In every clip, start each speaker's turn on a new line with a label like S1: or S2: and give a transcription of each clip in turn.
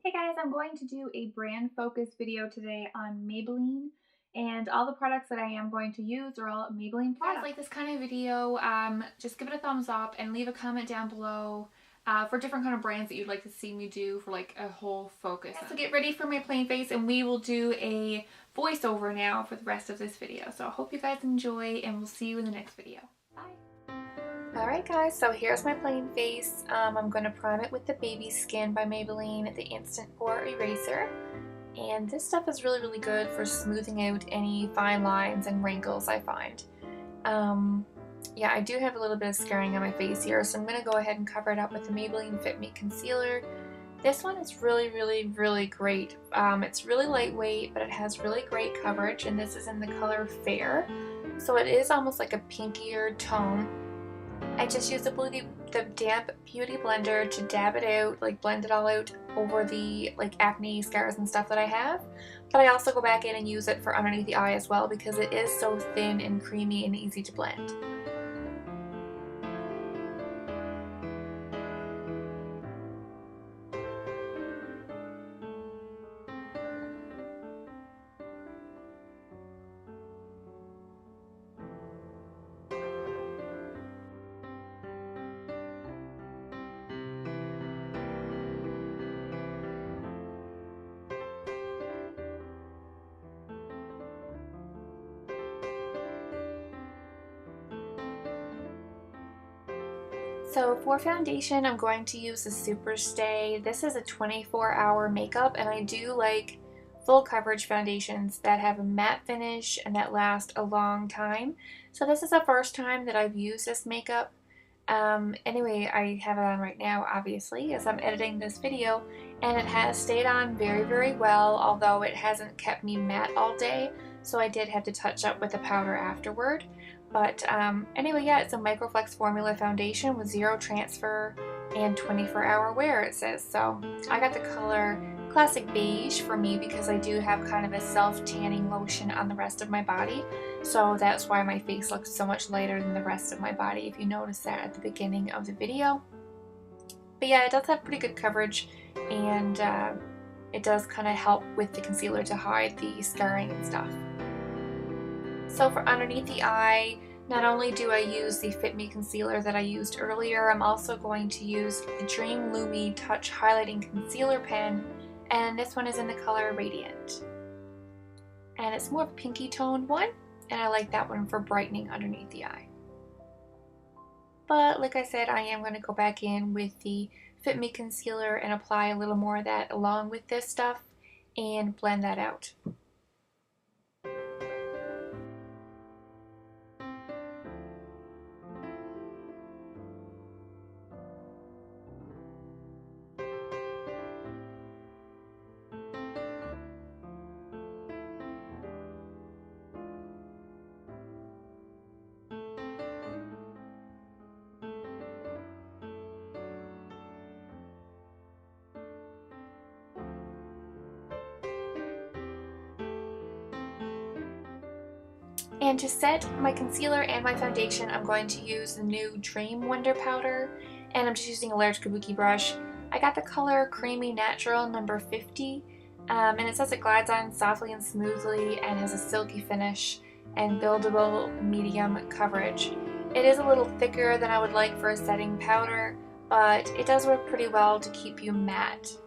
S1: Hey guys, I'm going to do a brand focus video today on Maybelline, and all the products that I am going to use are all Maybelline products. If you guys like this kind of video, just give it a thumbs up and leave a comment down below for different kind of brands that you'd like to see me do for like a whole focus. So get ready for my plain face and we will do a voiceover now for the rest of this video. So I hope you guys enjoy and we'll see you in the next video. Bye! Alright guys, so here's my plain face. I'm going to prime it with the Baby Skin by Maybelline, the Instant Pore Eraser. And this stuff is really good for smoothing out any fine lines and wrinkles I find. Yeah, I do have a little bit of scarring on my face here, so I'm going to go ahead and cover it up with the Maybelline Fit Me Concealer. This one is really great. It's really lightweight, but it has really great coverage, and this is in the color Fair. So it is almost like a pinkier tone. I just used the damp beauty blender to dab it out, like blend it all out over the like acne scars and stuff that I have. But I also go back in and use it for underneath the eye as well because it is so thin and creamy and easy to blend. So for foundation, I'm going to use the Superstay. This is a 24-hour makeup, and I do like full coverage foundations that have a matte finish and that last a long time. So this is the first time that I've used this makeup. Anyway, I have it on right now, obviously, as I'm editing this video, and it has stayed on very well, although it hasn't kept me matte all day, so I did have to touch up with a powder afterward. But anyway, yeah, it's a Microflex Formula foundation with zero transfer and 24-hour wear, it says. So I got the color Classic Beige for me because I do have kind of a self-tanning lotion on the rest of my body. So that's why my face looks so much lighter than the rest of my body, if you notice that at the beginning of the video. But yeah, it does have pretty good coverage, and it does kind of help with the concealer to hide the scarring and stuff. So for underneath the eye, not only do I use the Fit Me concealer that I used earlier, I'm also going to use the Dream Lumi Touch Highlighting Concealer Pen, and this one is in the color Radiant. And it's more of a pinky toned one, and I like that one for brightening underneath the eye. But like I said, I am going to go back in with the Fit Me concealer and apply a little more of that along with this stuff and blend that out. And to set my concealer and my foundation, I'm going to use the new Dream Wonder powder, and I'm just using a large kabuki brush. I got the color Creamy Natural number 50, and it says it glides on softly and smoothly and has a silky finish and buildable medium coverage. It is a little thicker than I would like for a setting powder, but it does work pretty well to keep you matte.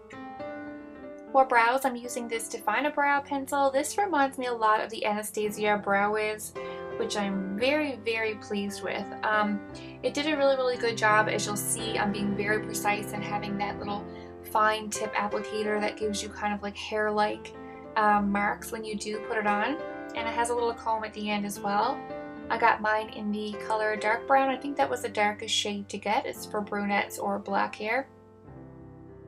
S1: For brows, I'm using this Define a Brow pencil. This reminds me a lot of the Anastasia Brow Wiz, which I'm very pleased with. It did a really good job. As you'll see, I'm being very precise and having that little fine tip applicator that gives you kind of like hair-like marks when you do put it on. And it has a little comb at the end as well. I got mine in the color Dark Brown. I think that was the darkest shade to get. It's for brunettes or black hair.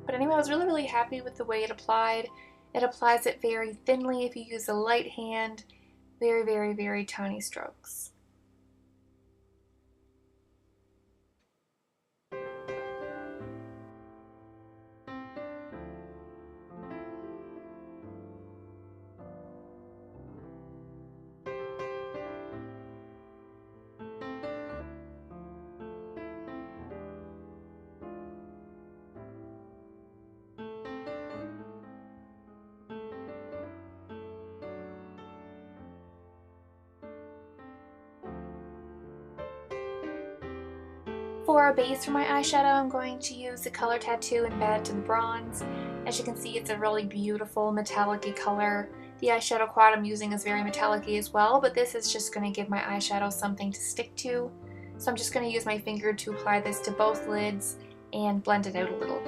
S1: But anyway, I was really happy with the way it applied. It applies it very thinly if you use a light hand. Very tiny strokes. For a base for my eyeshadow, I'm going to use the Color Tattoo in Bad to the Bronze. As you can see, it's a really beautiful metallic-y color. The eyeshadow quad I'm using is very metallic-y as well, but this is just going to give my eyeshadow something to stick to. So I'm just going to use my finger to apply this to both lids and blend it out a little.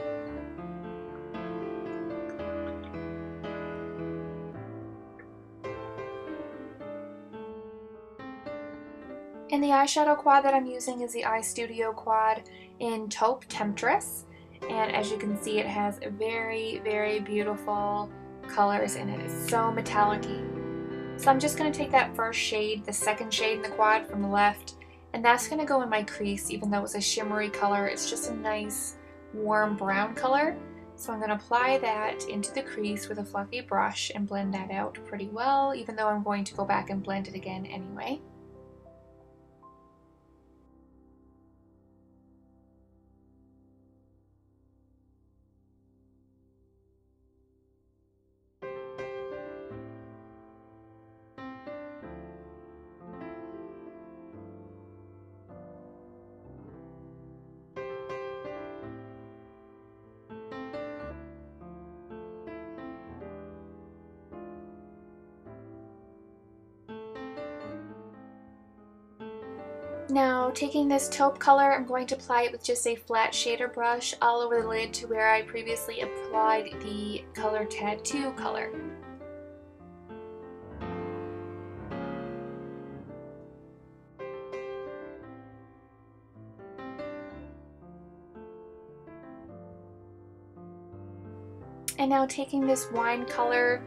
S1: And the eyeshadow quad that I'm using is the Eye Studio quad in Taupe Temptress. And as you can see, it has very, very beautiful colors in it. It's so metallic-y. So I'm just going to take that first shade, the second shade in the quad from the left, and that's going to go in my crease. Even though it's a shimmery color, it's just a nice warm brown color. So I'm going to apply that into the crease with a fluffy brush and blend that out pretty well, even though I'm going to go back and blend it again anyway. Now, taking this taupe color, I'm going to apply it with just a flat shader brush all over the lid to where I previously applied the Color Tattoo color. And now taking this wine color,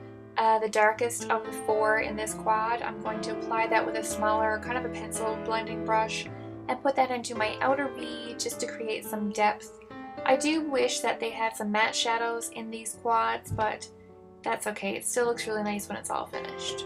S1: the darkest of the four in this quad, I'm going to apply that with a smaller, kind of a pencil blending brush and put that into my outer V just to create some depth. I do wish that they had some matte shadows in these quads, but that's okay. It still looks really nice when it's all finished.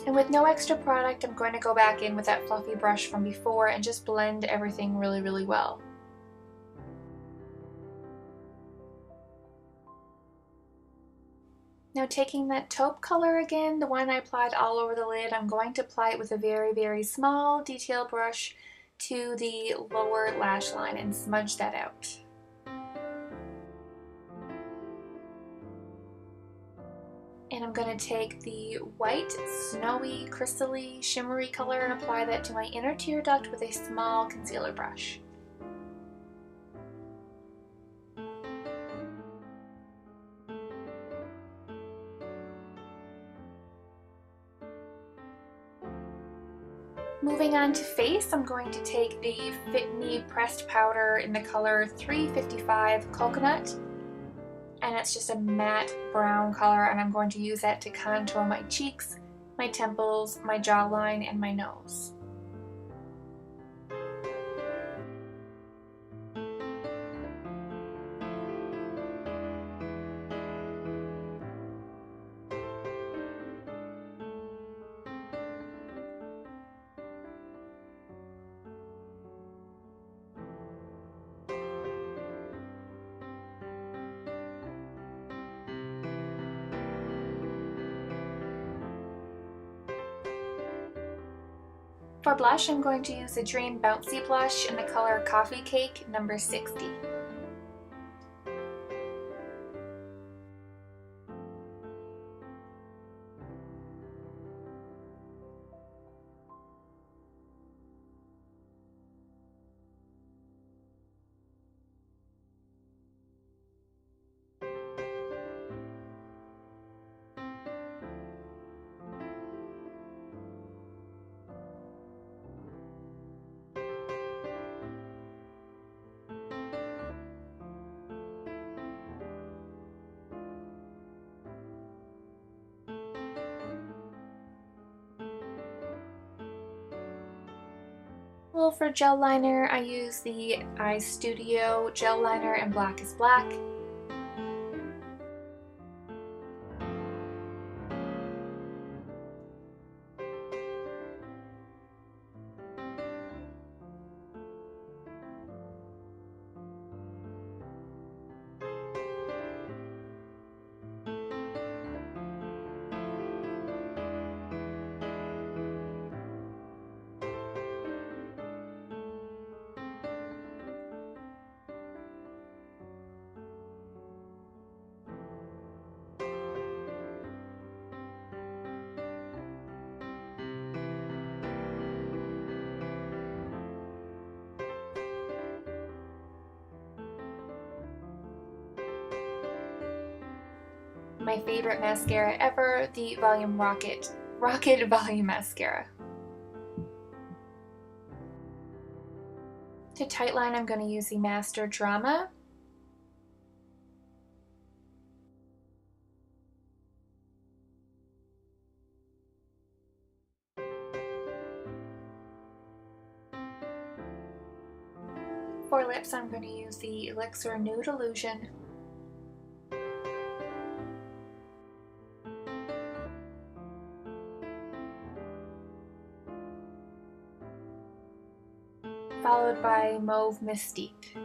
S1: And with no extra product, I'm going to go back in with that fluffy brush from before and just blend everything really, really well. Now taking that taupe color again, the one I applied all over the lid, I'm going to apply it with a very, very small detail brush to the lower lash line and smudge that out. And I'm going to take the white, snowy, crystally, shimmery color and apply that to my inner tear duct with a small concealer brush. Moving on to face, I'm going to take the Fit Me pressed powder in the color 355 Coconut. And it's just a matte brown color, and I'm going to use that to contour my cheeks, my temples, my jawline, and my nose. For blush, I'm going to use the Dream Bouncy blush in the color Coffee Cake number 60. Well, for gel liner, I use the Eye Studio gel liner in Black is Black. my favorite mascara ever, the Volume Rocket Volume Mascara. To tightline, I'm going to use the Master Drama. For lips, I'm going to use the Elixir Nude Illusion. Followed by Mauve Mystique.